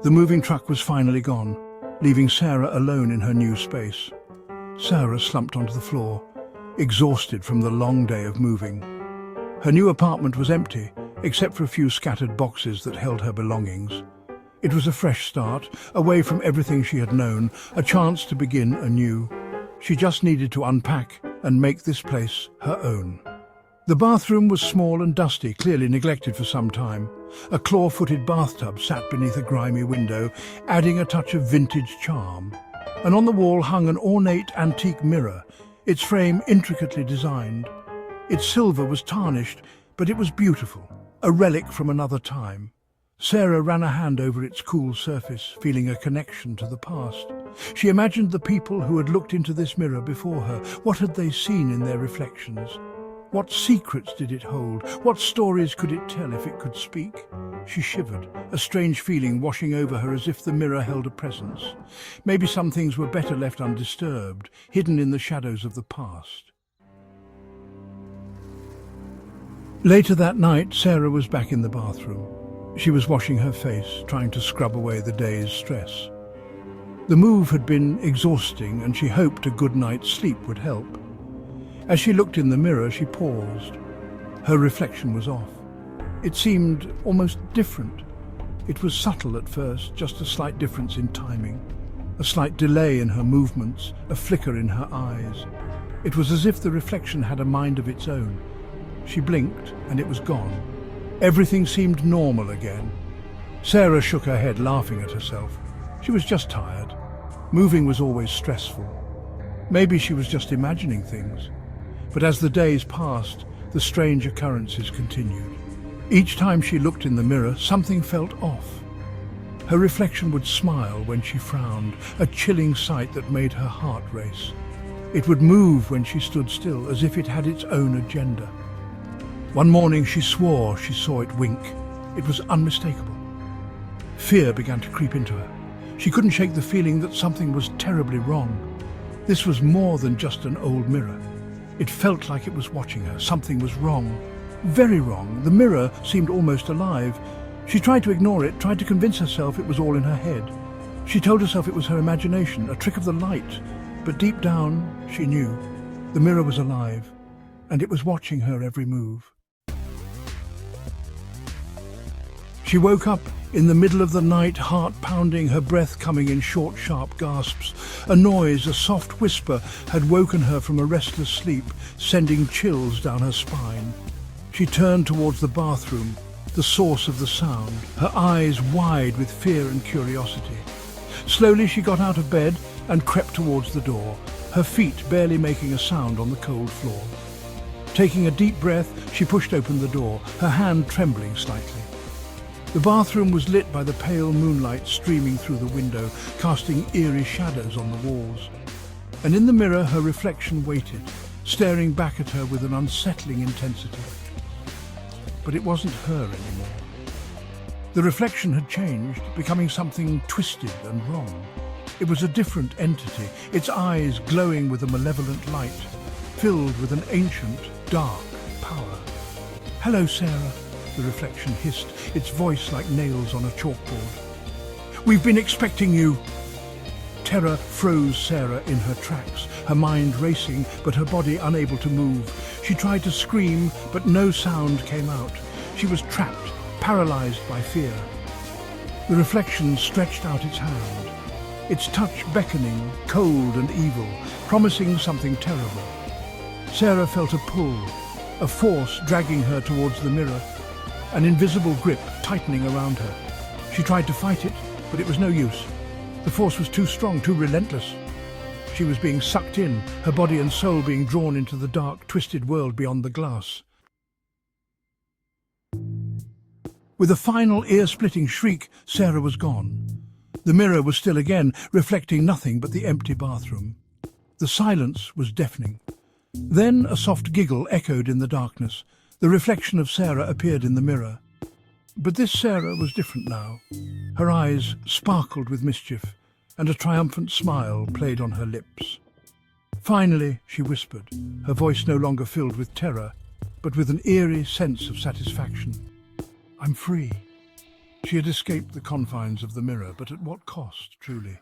The moving truck was finally gone, leaving Sarah alone in her new space. Sarah slumped onto the floor, exhausted from the long day of moving. Her new apartment was empty, except for a few scattered boxes that held her belongings. It was a fresh start, away from everything she had known, a chance to begin anew. She just needed to unpack and make this place her own. The bathroom was small and dusty, clearly neglected for some time. A claw-footed bathtub sat beneath a grimy window, adding a touch of vintage charm. And on the wall hung an ornate antique mirror, its frame intricately designed. Its silver was tarnished, but it was beautiful, a relic from another time. Sarah ran a hand over its cool surface, feeling a connection to the past. She imagined the people who had looked into this mirror before her. What had they seen in their reflections? What secrets did it hold? What stories could it tell if it could speak? She shivered, a strange feeling washing over her as if the mirror held a presence. Maybe some things were better left undisturbed, hidden in the shadows of the past. Later that night, Sarah was back in the bathroom. She was washing her face, trying to scrub away the day's stress. The move had been exhausting, and she hoped a good night's sleep would help. As she looked in the mirror, she paused. Her reflection was off. It seemed almost different. It was subtle at first, just a slight difference in timing, a slight delay in her movements, a flicker in her eyes. It was as if the reflection had a mind of its own. She blinked, and it was gone. Everything seemed normal again. Sarah shook her head, laughing at herself. She was just tired. Moving was always stressful. Maybe she was just imagining things. But as the days passed, the strange occurrences continued. Each time she looked in the mirror, something felt off. Her reflection would smile when she frowned, a chilling sight that made her heart race. It would move when she stood still, as if it had its own agenda. One morning she swore she saw it wink. It was unmistakable. Fear began to creep into her. She couldn't shake the feeling that something was terribly wrong. This was more than just an old mirror. It felt like it was watching her. Something was wrong. Very wrong. The mirror seemed almost alive. She tried to ignore it, tried to convince herself it was all in her head. She told herself it was her imagination, a trick of the light. But deep down, she knew. The mirror was alive, and it was watching her every move. She woke up in the middle of the night, heart pounding, her breath coming in short, sharp gasps. A noise, a soft whisper, had woken her from a restless sleep, sending chills down her spine. She turned towards the bathroom, the source of the sound, her eyes wide with fear and curiosity. Slowly she got out of bed and crept towards the door, her feet barely making a sound on the cold floor. Taking a deep breath, she pushed open the door, her hand trembling slightly. The bathroom was lit by the pale moonlight streaming through the window, casting eerie shadows on the walls. And in the mirror her reflection waited, staring back at her with an unsettling intensity. But it wasn't her anymore. The reflection had changed, becoming something twisted and wrong. It was a different entity, its eyes glowing with a malevolent light, filled with an ancient, dark power. "Hello, Sarah," the reflection hissed, its voice like nails on a chalkboard. "We've been expecting you." Terror froze Sarah in her tracks, her mind racing, but her body unable to move. She tried to scream, but no sound came out. She was trapped, paralyzed by fear. The reflection stretched out its hand, its touch beckoning, cold and evil, promising something terrible. Sarah felt a pull, a force dragging her towards the mirror, an invisible grip tightening around her. She tried to fight it, but it was no use. The force was too strong, too relentless. She was being sucked in, her body and soul being drawn into the dark, twisted world beyond the glass. With a final ear-splitting shriek, Sarah was gone. The mirror was still again, reflecting nothing but the empty bathroom. The silence was deafening. Then a soft giggle echoed in the darkness. The reflection of Sarah appeared in the mirror. But this Sarah was different now. Her eyes sparkled with mischief, and a triumphant smile played on her lips. "Finally," she whispered, her voice no longer filled with terror, but with an eerie sense of satisfaction. "I'm free." She had escaped the confines of the mirror, but at what cost, truly?